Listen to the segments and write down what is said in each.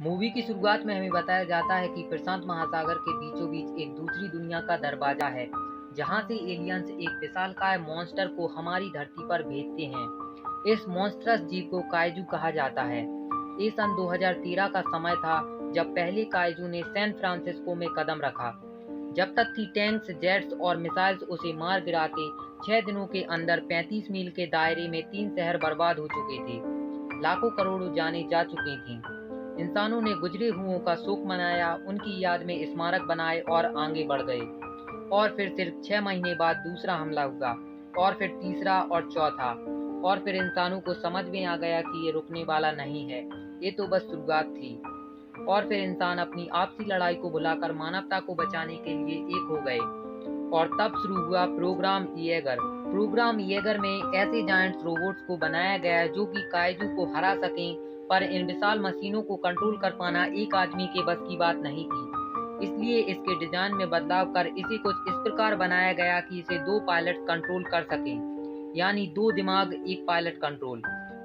Movie की शुरुआत में हमें बताया जाता है कि प्रशांत महासागर के बीचों बीच एक दूसरी दुनिया का दरवाजा है, जहां से एलियंस एक विशालकाय मॉन्स्टर को हमारी धरती पर भेजते हैं। इस मॉन्स्टरस जीव को काइजू कहा जाता है। ये सन 2013 का समय था जब पहले काइजू ने सैन फ्रांसिस्को में कदम रखा। जब तक कि टैंक्स, जेट्स और मिसाइल्स उसे मार गिराते, 6 दिनों के अंदर 35 मील के दायरे में 3 शहर बर्बाद हो चुके थे। लाखों करोड़ों जानें जा चुकी थीं। इंसानों ने गुजरे हुओं का शोक मनाया, उनकी याद में स्मारक बनाए और आगे बढ़ गए। और फिर सिर्फ 6 महीने बाद दूसरा हमला हुआ, और फिर तीसरा और चौथा, और फिर इंसानों को समझ में आ गया कि ये रुकने वाला नहीं है, ये तो बस शुरुआत थी। और फिर इंसान अपनी आपसी लड़ाई को भुलाकर मानवता को बचाने के लिए एक हो गए। और तब शुरू हुआ प्रोग्राम ईएगर। प्रोग्राम ईएगर में ऐसे जायंट्स रोबोट्स को बनाया गया है जो कि काइजू को हरा सकें, पर इन विशाल मशीनों को कंट्रोल कर पाना एक आदमी के बस की बात नहीं थी। इसलिए इसके डिजाइन में बदलाव कर इसे कुछ इस प्रकार बनाया गया कि इसे 2 पायलट कंट्रोल कर सकें, यानी 2 दिमाग 1 पायलट कंट्रोल।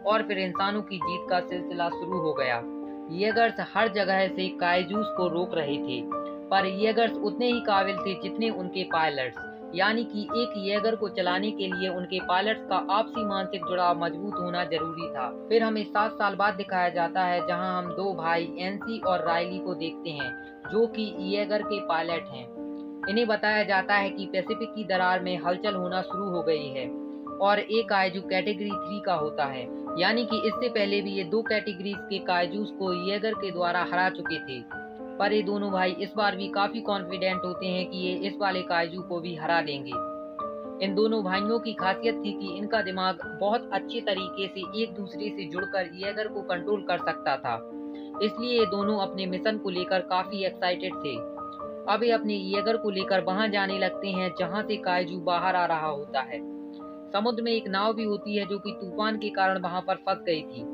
और फिर इंसानों की जीत का सिलसिला शुरू हो गया। ईएगर्स हर जगह से काइजूस को रोक रहे थे, पर ईएगर्स उतने ही काबिल थे जितने उनके पायलट्स, यानी कि एक ईएगर को चलाने के लिए उनके पायलट्स का आपसी मानसिक जुड़ाव मजबूत होना जरूरी था। फिर हमें 7 साल बाद दिखाया जाता है, जहां हम 2 भाई एनसी और राइली को देखते हैं, जो कि ईएगर के पायलट हैं। इन्हें बताया जाता है कि पैसिफिक की दरार में हलचल होना शुरू हो गई है और एक काइजू कैटेगरी 3 का होता है, यानी कि इससे पहले भी ये 2 कैटेगरीज के काइजूस को ईएगर के द्वारा हरा चुके थे। पर ये दोनों भाई इस बार भी काफी कॉन्फिडेंट होते हैं कि ये इस वाले काइजू को भी हरा देंगे। इन दोनों भाइयों की खासियत थी कि इनका दिमाग बहुत अच्छे तरीके से एक दूसरे से जुड़कर ईएगर को कंट्रोल कर सकता था। इसलिए ये दोनों अपने मिशन को लेकर काफी एक्साइटेड थे। अब ये अपने ईएगर को लेकर वहां जाने लगते हैं जहां से काइजू बाहर आ रहा होता है। समुद्र में एक नाव भी होती है जो कि तूफान के कारण वहां पर फंस गई थी।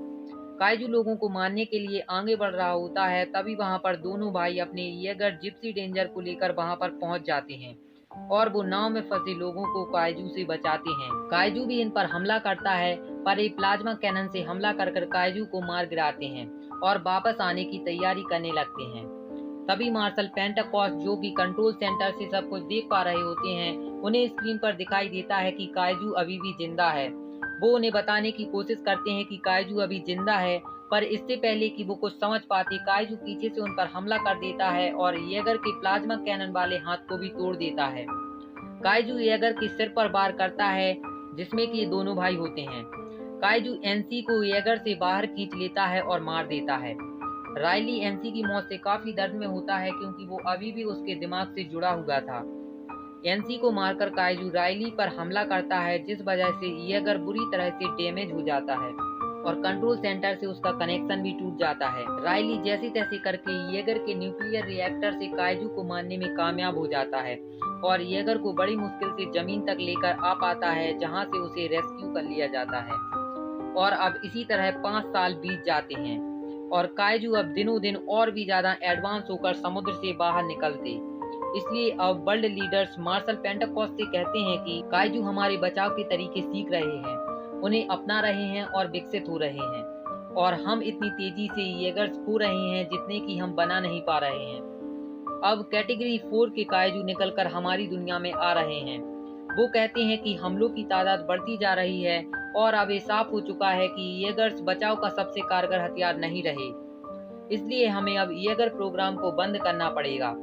काइजू लोगों को मारने के लिए आगे बढ़ रहा होता है, तभी वहां पर दोनों भाई अपने ईएगर जिप्सी डेंजर को लेकर वहां पर पहुंच जाते हैं और वो नाव में फंसे लोगों को काइजू से बचाते हैं। काइजू भी इन पर हमला करता है, पर ये प्लाज्मा कैनन से हमला कर काइजू को मार गिराते हैं और वापस आने की तैयारी करने लगते हैं। तभी मार्शल पेंटाकॉस्ट, जो कि कंट्रोल सेंटर से सब कुछ देख पा रहे होते हैं, उन्हें स्क्रीन पर दिखाई देता है कि काइजू अभी भी जिंदा है। वो उन्हें बताने की कोशिश करते हैं कि काइजू अभी जिंदा है, पर इससे पहले कि वो कुछ समझ पाते, काइजू पीछे से उन पर हमला कर देता है और ईएगर के प्लाज्मा कैनन वाले हाथ को भी तोड़ देता है। काइजू ईएगर के सिर पर वार करता है, जिसमें कि ये दोनों भाई होते हैं। काइजू एनसी को ईएगर से बाहर खींच लेता है और मार देता है। राइली एनसी की मौत से काफी दर्द में होता है, क्योंकि वो अभी भी उसके दिमाग से जुड़ा हुआ था। एनसी को मारकर काइजू राइली पर हमला करता है, जिस वजह से ईएगर बुरी तरह से डैमेज हो जाता है और कंट्रोल सेंटर से उसका कनेक्शन भी टूट जाता है। राइली जैसे तैसे करके ईएगर के न्यूक्लियर रिएक्टर से काइजू को मारने में कामयाब हो जाता है और ईएगर को बड़ी मुश्किल से जमीन तक लेकर आ पाता है, जहां से उसे रेस्क्यू कर लिया जाता है। और अब इसी तरह 5 साल बीत जाते हैं और काइजू अब दिनों दिन और भी ज्यादा एडवांस होकर समुद्र से बाहर निकलते। इसलिए अब वर्ल्ड लीडर्स मार्शल पेंटाकॉस्ट से कहते हैं कि काइजू हमारे बचाव के तरीके सीख रहे हैं, उन्हें अपना रहे हैं और विकसित हो रहे हैं, और हम इतनी तेजी से ईएगर्स खो रहे हैं जितने कि हम बना नहीं पा रहे हैं। अब कैटेगरी 4 के काइजू निकलकर हमारी दुनिया में आ रहे हैं। वो कहते हैं कि हमलों की तादाद बढ़ती जा रही है और अब ये साफ हो चुका है कि ईएगर्स बचाव का सबसे कारगर हथियार नहीं रहे। इसलिए हमें अब ईएगर प्रोग्राम को बंद करना पड़ेगा।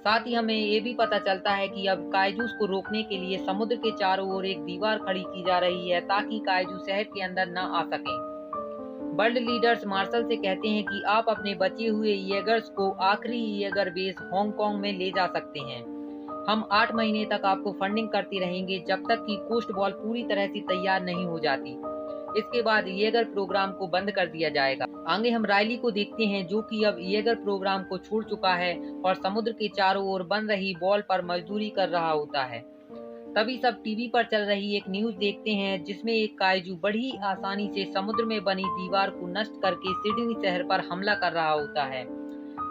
साथ ही हमें ये भी पता चलता है कि अब काइजूस को रोकने के लिए समुद्र के चारों ओर एक दीवार खड़ी की जा रही है, ताकि काइजू शहर के अंदर न आ सकें। वर्ल्ड लीडर्स मार्शल से कहते हैं कि आप अपने बचे हुए ईएगर्स को आखिरी ईएगर बेस हांगकांग में ले जा सकते हैं। हम 8 महीने तक आपको फंडिंग करते रहेंगे, जब तक कि कोस्ट वॉल पूरी तरह से तैयार नहीं हो जाती। इसके बाद ईएगर प्रोग्राम को बंद कर दिया जाएगा। आगे हम राइली को देखते हैं, जो कि अब ईएगर प्रोग्राम को छोड़ चुका है और समुद्र के चारों ओर बन रही वॉल पर मजदूरी कर रहा होता है। तभी सब टीवी पर चल रही एक न्यूज देखते हैं, जिसमें एक काइजू बड़ी आसानी से समुद्र में बनी दीवार को नष्ट करके सिडनी शहर पर हमला कर रहा होता है,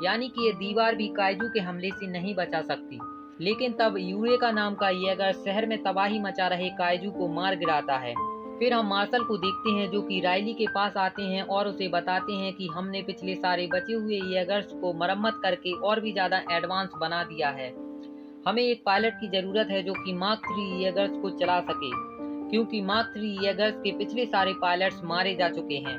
यानी कि ये दीवार भी काइजू के हमले से नहीं बचा सकती। लेकिन तब यूरेका नाम का ईएगर शहर में तबाही मचा रहे काइजू को मार गिराता है। फिर हम मार्शल को देखते हैं जो कि रायली के पास आते हैं और उसे बताते हैं कि हमने पिछले सारे बचे हुए येगर्स को मरम्मत करके और भी ज्यादा एडवांस बना दिया है। हमें एक पायलट की जरूरत है जो कि मार्क 3 येगर्स को चला सके, क्योंकि मार्क 3 येगर्स के पिछले सारे पायलट्स मारे जा चुके हैं।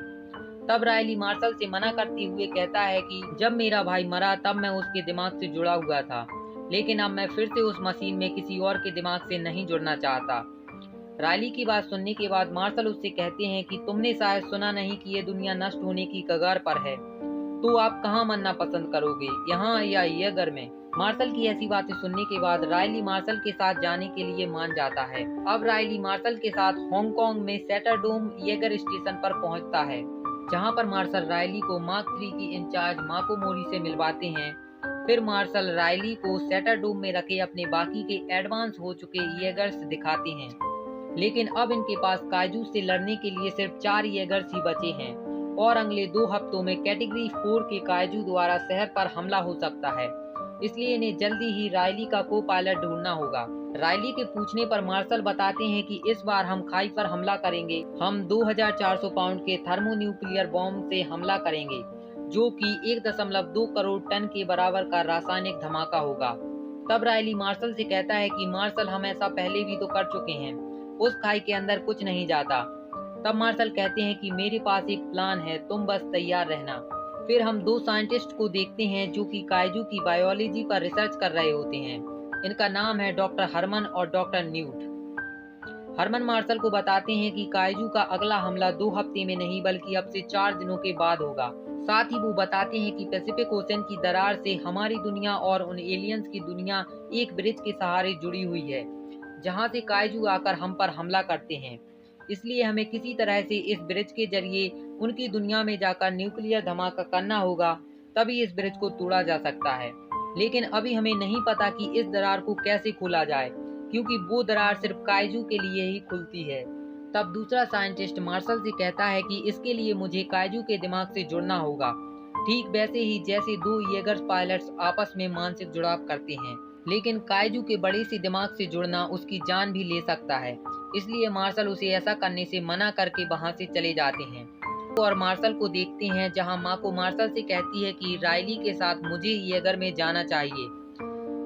तब रायली मार्शल से मना करते हुए कहता है कि जब मेरा भाई मरा तब मैं उसके दिमाग से जुड़ा हुआ था, लेकिन अब मैं फिर से उस मशीन में किसी और के दिमाग से नहीं जुड़ना चाहता। रायली की बात सुनने के बाद मार्शल उससे कहते हैं कि तुमने शायद सुना नहीं कि ये दुनिया नष्ट होने की कगार पर है, तो आप कहाँ मरना पसंद करोगे, यहाँ या येगर में। मार्शल की ऐसी बातें सुनने के बाद रायली मार्शल के साथ जाने के लिए मान जाता है। अब रायली मार्शल के साथ हांगकांग में सैटरडोम येगर स्टेशन पर पहुंचता है, जहां पर मार्शल रायली को मार्क 3 की इंचार्ज माको मोरी से मिलवाते हैं। फिर मार्शल रायली को सैटरडोम में रखे अपने बाकी के एडवांस हो चुके येगर्स दिखाते हैं, लेकिन अब इनके पास काइजू से लड़ने के लिए सिर्फ 4 येगर्स ही बचे हैं और अगले 2 हफ्तों में कैटेगरी 4 के काइजू द्वारा शहर पर हमला हो सकता है, इसलिए इन्हें जल्दी ही रायली का को पायलट ढूंढना होगा। रायली के पूछने पर मार्शल बताते हैं कि इस बार हम खाई पर हमला करेंगे। हम 2400 पाउंड के थर्मोन्यूक्लियर बॉम्ब से हमला करेंगे, जो कि 1.2 करोड़ टन के बराबर का रासायनिक धमाका होगा। तब रायली मार्शल से कहता है कि मार्शल हम ऐसा पहले भी तो कर चुके हैं, उस खाई के अंदर कुछ नहीं जाता। तब मार्शल कहते हैं कि मेरे पास एक प्लान है, तुम बस तैयार रहना। फिर हम 2 साइंटिस्ट को देखते हैं जो कि काइजू की बायोलॉजी पर रिसर्च कर रहे होते हैं। इनका नाम है डॉक्टर हरमन और डॉक्टर न्यूट। हरमन मार्शल को बताते हैं कि काइजू का अगला हमला 2 हफ्ते में नहीं बल्कि अब से 4 दिनों के बाद होगा। साथ ही वो बताते हैं कि पैसिफिक ओशन की दरार से हमारी दुनिया और उन एलियंस की दुनिया एक ब्रिज के सहारे जुड़ी हुई है, जहां से काइजू आकर हम पर हमला करते हैं। इसलिए हमें किसी तरह से इस ब्रिज के जरिए उनकी दुनिया में जाकर न्यूक्लियर धमाका करना होगा, तभी इस ब्रिज को तोड़ा जा सकता है। लेकिन अभी हमें नहीं पता कि इस दरार को कैसे खोला जाए, क्योंकि वो दरार सिर्फ काइजू के लिए ही खुलती है। तब दूसरा साइंटिस्ट मार्शल से कहता है कि इसके लिए मुझे काइजू के दिमाग से जुड़ना होगा, ठीक वैसे ही जैसे 2 येगर्स पायलट्स आपस में मानसिक जुड़ाव करते हैं। लेकिन काइजू के बड़े से दिमाग से जुड़ना उसकी जान भी ले सकता है, इसलिए मार्शल उसे ऐसा करने से मना करके वहां से चले जाते हैं और मार्शल को देखते हैं, जहां माको मार्शल से कहती है कि रायली के साथ मुझे येगर में जाना चाहिए।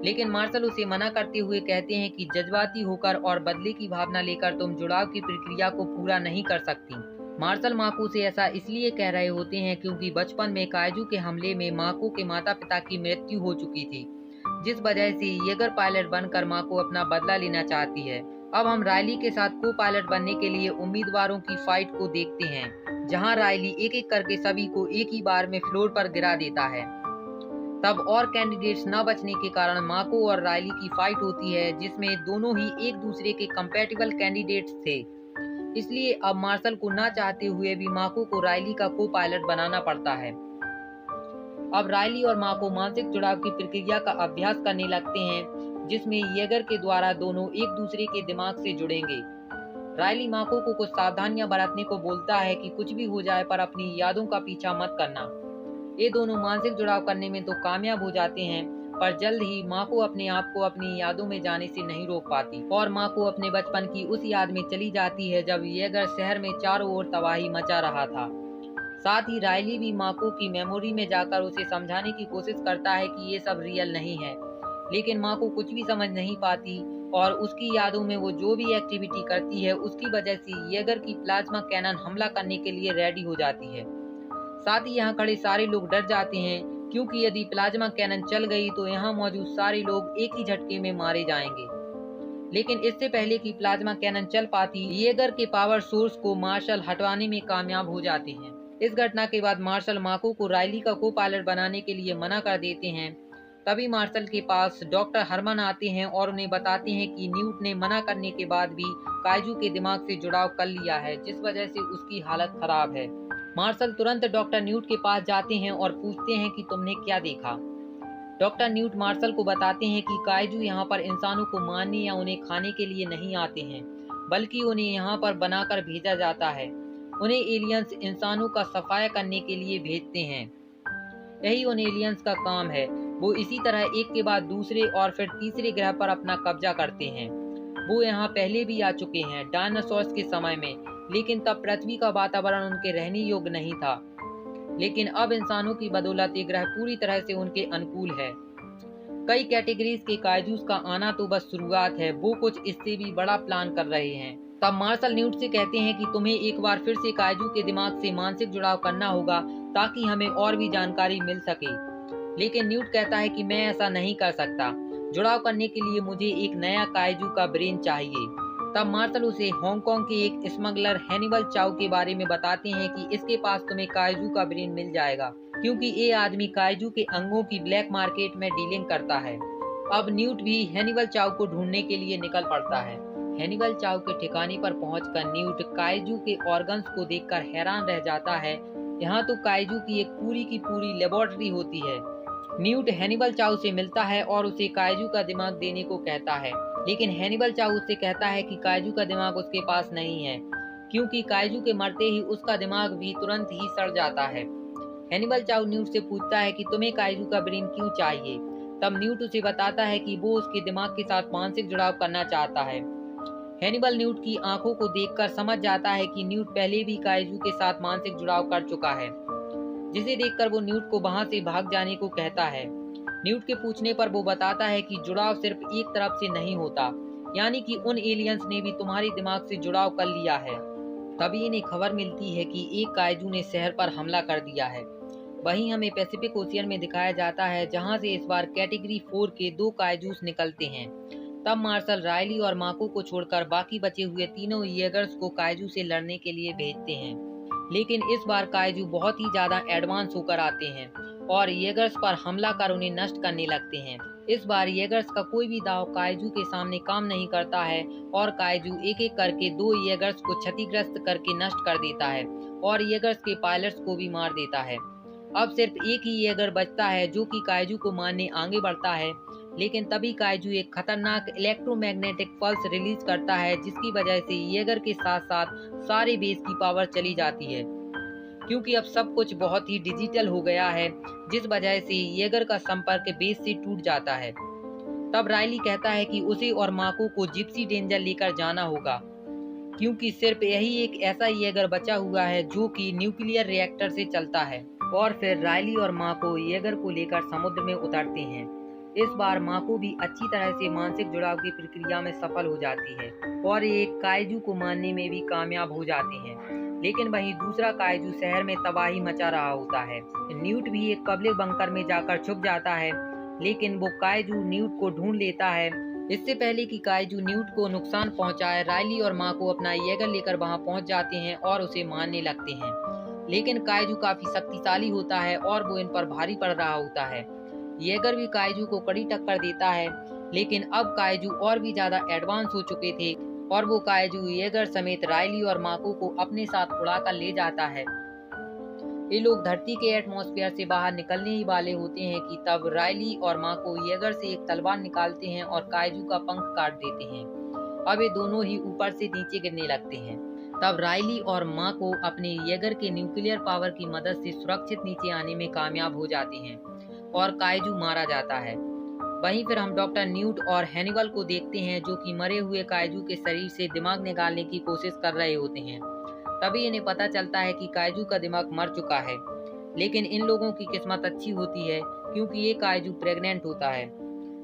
लेकिन मार्शल उसे मना करते हुए कहते हैं कि जज्बाती होकर और बदले की भावना लेकर तुम जुड़ाव की प्रक्रिया को पूरा नहीं कर सकती। मार्शल माको से ऐसा इसलिए कह रहे होते हैं क्योंकि बचपन में काइजू के हमले में माको के माता पिता की मृत्यु हो चुकी थी, जिस वजह से येगर पायलट बनकर माको अपना बदला लेना चाहती है। अब हम रायली के साथ को पायलट बनने के लिए उम्मीदवारों की फाइट को देखते हैं, जहां रायली एक एक करके सभी को एक ही बार में फ्लोर पर गिरा देता है। तब और कैंडिडेट्स न बचने के कारण माको और रायली की फाइट होती है, जिसमें दोनों ही एक दूसरे के कंपैटिबल कैंडिडेट्स थे। इसलिए अब मार्शल को न चाहते हुए भी माको को रायली का को पायलट बनाना पड़ता है। अब रायली और माको मानसिक जुड़ाव की प्रक्रिया का अभ्यास करने लगते हैं, जिसमें येगर के द्वारा दोनों एक दूसरे के दिमाग से जुड़ेंगे। रायली माको को कुछ सावधानियां बरतने को बोलता है कि कुछ भी हो जाए पर अपनी यादों का पीछा मत करना। ये दोनों मानसिक जुड़ाव करने में तो कामयाब हो जाते हैं, पर जल्द ही माको अपने आप को अपनी यादों में जाने से नहीं रोक पाती और माको अपने बचपन की उस याद में चली जाती है जब येगर शहर में चारों ओर तबाही मचा रहा था। साथ ही रायली भी माको की मेमोरी में जाकर उसे समझाने की कोशिश करता है कि ये सब रियल नहीं है, लेकिन माको कुछ भी समझ नहीं पाती और उसकी यादों में वो जो भी एक्टिविटी करती है उसकी वजह से येगर की प्लाज्मा कैनन हमला करने के लिए रेडी हो जाती है। साथ ही यहाँ खड़े सारे लोग डर जाते हैं, क्योंकि यदि प्लाज्मा कैनन चल गई तो यहाँ मौजूद सारे लोग एक ही झटके में मारे जाएंगे। लेकिन इससे पहले कि प्लाज्मा कैनन चल पाती, येगर के पावर सोर्स को मार्शल हटवाने में कामयाब हो जाते हैं। इस घटना के बाद मार्शल माको को रायली का को पायलट बनाने के लिए मना कर देते हैं। तभी मार्शल के पास डॉक्टर हरमन आते हैं और उन्हें बताते हैं कि न्यूट ने मना करने के बाद भी काइजू के दिमाग से जुड़ाव कर लिया है, जिस वजह से उसकी हालत खराब है। मार्शल तुरंत डॉक्टर न्यूट के पास जाते हैं और पूछते हैं कि तुमने क्या देखा। डॉक्टर न्यूट मार्शल को बताते हैं कि काइजू यहाँ पर इंसानों को मारने या उन्हें खाने के लिए नहीं आते हैं, बल्कि उन्हें यहाँ पर बनाकर भेजा जाता है। उन्हें एलियंस इंसानों का सफाया करने के लिए भेजते हैं। यही उन एलियंस का काम है। वो इसी तरह एक के बाद दूसरे और फिर तीसरे ग्रह पर अपना कब्जा करते हैं। वो यहाँ पहले भी आ चुके हैं डायनासोर्स के समय में, लेकिन तब पृथ्वी का वातावरण उनके रहने योग्य नहीं था। लेकिन अब इंसानों की बदौलत ये ग्रह पूरी तरह से उनके अनुकूल है। कई कैटेगरीज के कायजूस का आना तो बस शुरुआत है, वो कुछ इससे भी बड़ा प्लान कर रहे हैं। तब मार्शल न्यूट से कहते हैं कि तुम्हें एक बार फिर से कायजू के दिमाग से मानसिक जुड़ाव करना होगा ताकि हमें और भी जानकारी मिल सके। लेकिन न्यूट कहता है कि मैं ऐसा नहीं कर सकता। जुड़ाव करने के लिए मुझे एक नया कायजू का ब्रेन चाहिए। तब मार्शल उसे हांगकांग के एक स्मगलर हैनिबल चाउ के बारे में बताते हैं कि इसके पास तुम्हें कायजू का ब्रेन मिल जाएगा, क्योंकि ये आदमी कायजू के अंगों की ब्लैक मार्केट में डीलिंग करता है। अब न्यूट भी हैनिबल चाउ को ढूंढने के लिए निकल पड़ता है। हैनिबल चाउ के ठिकाने पर पहुंचकर न्यूट कायजू के ऑर्गन्स को देखकर हैरान रह जाता है। यहाँ तो कायजू की एक पूरी की पूरी लेबोरेटरी होती है। न्यूट हैनिबल चाउ से मिलता है और उसे कायजू का दिमाग देने को कहता है, लेकिन हैनिबल चाउ उससे कहता है कि कायजू का दिमाग उसके पास नहीं है, क्योंकि कायजू के मरते ही उसका दिमाग भी तुरंत ही सड़ जाता है। हैनिबल चाउ न्यूट से पूछता है कि तुम्हें कायजू का ब्रेन क्यों चाहिए। तब न्यूट उसे बताता है कि वो उसके दिमाग के साथ मानसिक जुड़ाव करना चाहता है। हैनिबल न्यूट की आंखों को देखकर समझ जाता है कि न्यूट पहले भी कायजू के साथ मानसिक जुड़ाव कर चुका है, जिसे देखकर वो न्यूट को वहां से भाग जाने को कहता है। न्यूट के पूछने पर वो बताता है कि जुड़ाव सिर्फ एक तरफ से नहीं होता, यानी कि उन एलियंस ने भी तुम्हारे दिमाग से जुड़ाव कर लिया है। तभी इन्हें खबर मिलती है कि एक कायजू ने शहर पर हमला कर दिया है। वहीं हमें पैसिफिक ओशियन में दिखाया जाता है, जहां से इस बार कैटेगरी 4 के 2 कायजूस निकलते हैं। तब मार्शल रायली और माको को छोड़कर बाकी बचे हुए तीनों येगर्स को कायजू से लड़ने के लिए भेजते हैं। लेकिन इस बार कायजू बहुत ही ज्यादा एडवांस होकर आते हैं और येगर्स पर हमला कर उन्हें नष्ट करने लगते हैं। इस बार येगर्स का कोई भी दाव कायजू के सामने काम नहीं करता है और कायजू एक एक करके 2 येगर्स को क्षतिग्रस्त करके नष्ट कर देता है और येगर्स के पायलट्स को भी मार देता है। अब सिर्फ एक ही येगर बचता है जो कि कायजू को मारने आगे बढ़ता है, लेकिन तभी कायजू एक खतरनाक इलेक्ट्रोमैग्नेटिक पल्स रिलीज करता है, जिसकी वजह से येगर के साथ साथ सारे बेस की पावर चली जाती है, क्योंकि अब सब कुछ बहुत ही डिजिटल हो गया है, जिस वजह से येगर का संपर्क बेस से टूट जाता है। तब रायली कहता है कि उसे और माको को जिप्सी डेंजर लेकर जाना होगा, क्योंकि सिर्फ यही एक ऐसा येगर बचा हुआ है जो कि न्यूक्लियर रिएक्टर से चलता है। और फिर रायली और माको येगर को लेकर समुद्र में उतरते हैं। इस बार माको भी अच्छी तरह से मानसिक जुड़ाव की प्रक्रिया में सफल हो जाती है और एक कायजू को मारने में भी कामयाब हो जाते हैं। लेकिन वहीं दूसरा कायजू शहर में तबाही मचा रहा होता है। न्यूट भी एक पब्लिक बंकर में जाकर छुप जाता है, लेकिन वो कायजू न्यूट को ढूंढ लेता है। इससे पहले कि कायजू न्यूट को नुकसान पहुंचाए, रायली और माको अपना येगर लेकर वहां पहुंच जाते हैं और उसे मारने लगते हैं। लेकिन कायजू काफी शक्तिशाली होता है और वो इन पर भारी पड़ रहा होता है। येगर भी कायजू को कड़ी टक्कर देता है, लेकिन अब कायजू और भी ज्यादा एडवांस हो चुके थे और वो कायजू येगर समेत रायली और माको को अपने साथ उड़ाकर ले जाता है। ये लोग धरती के एटमॉस्फेयर से बाहर निकलने ही वाले होते हैं कि तब रायली और माको येगर से एक तलवार निकालते हैं और कायजू का पंख काट देते हैं। अब ये दोनों ही ऊपर से नीचे गिरने लगते हैं। तब रायली और माको अपने येगर के न्यूक्लियर पावर की मदद से सुरक्षित नीचे आने में कामयाब हो जाते हैं और कायजू मारा जाता है। वहीं फिर हम डॉक्टर न्यूट और हैनिबल को देखते हैं, जो कि मरे हुए कायजू के शरीर से दिमाग निकालने की कोशिश कर रहे होते हैं। तभी इन्हें पता चलता है कि कायजू का दिमाग मर चुका है, लेकिन इन लोगों की किस्मत अच्छी होती है क्योंकि ये कायजू प्रेग्नेंट होता है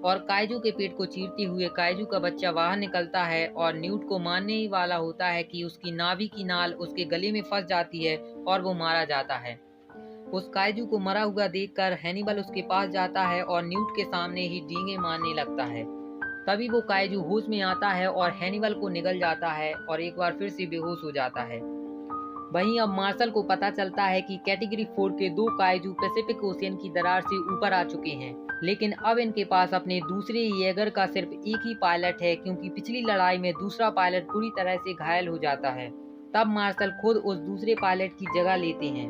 और कायजू के पेट को चीरते हुए कायजू का बच्चा बाहर निकलता है और न्यूट को मारने ही वाला होता है कि उसकी नाभि की नाल उसके गले में फंस जाती है और वो मारा जाता है। उस कायजू को मरा हुआ देखकर हैनिबल उसके पास जाता है और न्यूट के सामने ही डींगे मारने लगता है। तभी वो कायजू होश में आता है और हैनिबल को निगल जाता है और एक बार फिर से बेहोश हो जाता है। वहीं अब मार्शल को पता चलता है कि कैटेगरी 4 के 2 कायजू पैसिफिक ओशियन की दरार से ऊपर आ चुके हैं, लेकिन अब इनके पास अपने दूसरे येगर का सिर्फ एक ही पायलट है, क्योंकि पिछली लड़ाई में दूसरा पायलट पूरी तरह से घायल हो जाता है। तब मार्शल खुद उस दूसरे पायलट की जगह लेते हैं।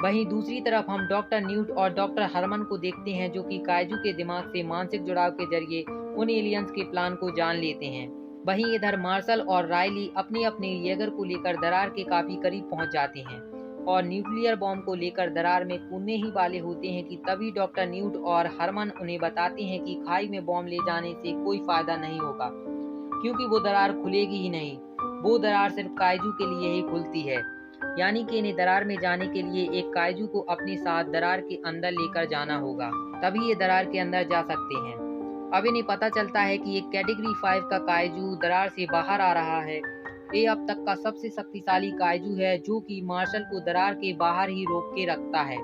वहीं दूसरी तरफ हम डॉक्टर न्यूट और डॉक्टर हरमन को देखते हैं, जो कि कायजू के दिमाग से मानसिक जुड़ाव के जरिए उन एलियंस के प्लान को जान लेते हैं। वहीं इधर मार्शल और रायली अपने अपने येगर को लेकर दरार के काफी करीब पहुंच जाते हैं और न्यूक्लियर बॉम्ब को लेकर दरार में कूदने ही वाले होते हैं कि तभी डॉक्टर न्यूट और हरमन उन्हें बताते हैं कि खाई में बॉम्ब ले जाने से कोई फायदा नहीं होगा, क्योंकि वो दरार खुलेगी ही नहीं। वो दरार सिर्फ काइजू के लिए ही खुलती है, यानी कि इन्हें दरार में जाने के लिए एक काइजू को अपने साथ दरार के अंदर लेकर जाना होगा, तभी ये दरार के अंदर जा सकते हैं। अब इन्हें पता चलता है कि एक कैटेगरी 5 का काइजू दरार से बाहर आ रहा है। ये अब तक का सबसे शक्तिशाली काइजू है, जो कि मार्शल को दरार के बाहर ही रोक के रखता है।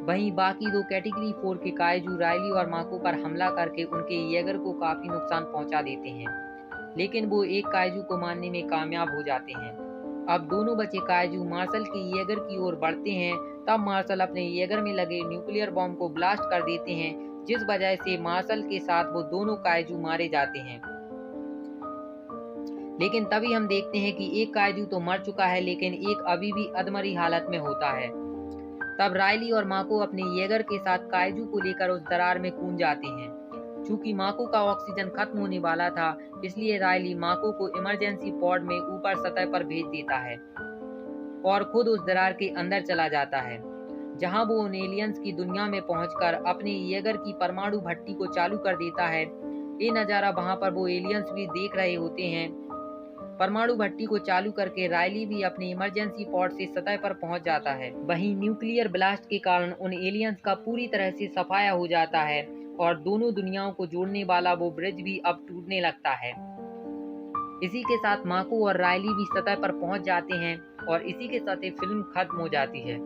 वहीं बाकी दो कैटेगरी 4 के काइजू राइली और माको पर हमला करके उनके येगर को काफी नुकसान पहुंचा देते हैं, लेकिन वो एक काइजू को मारने में कामयाब हो जाते हैं। अब दोनों बचे काइजू मार्शल के येगर की ओर बढ़ते हैं। तब मार्शल अपने येगर में लगे न्यूक्लियर बॉम्ब को ब्लास्ट कर देते हैं, जिस वजह से मार्शल के साथ वो दोनों काइजू मारे जाते हैं। लेकिन तभी हम देखते हैं कि एक काइजू तो मर चुका है, लेकिन एक अभी भी अधमरी हालत में होता है। तब राइली और माको अपने येगर के साथ काइजू को लेकर उस दरार में कूद जाते हैं। चूंकि माको का ऑक्सीजन खत्म होने वाला था, इसलिए राइली माको को इमरजेंसी पॉड में ऊपर सतह पर भेज देता है और खुद उस दरार के अंदर चला जाता है, जहां वो उन एलियंस की दुनिया में पहुंचकर अपने येगर की परमाणु भट्टी को चालू कर देता है। ये नज़ारा वहां पर वो एलियंस भी देख रहे होते हैं। परमाणु भट्टी को चालू करके राइली भी अपने इमरजेंसी पॉड से सतह पर पहुंच जाता है। वहीं न्यूक्लियर ब्लास्ट के कारण उन एलियंस का पूरी तरह से सफाया हो जाता है और दोनों दुनियाओं को जोड़ने वाला वो ब्रिज भी अब टूटने लगता है। इसी के साथ माको और राइली भी सतह पर पहुंच जाते हैं और इसी के साथ ये फिल्म खत्म हो जाती है।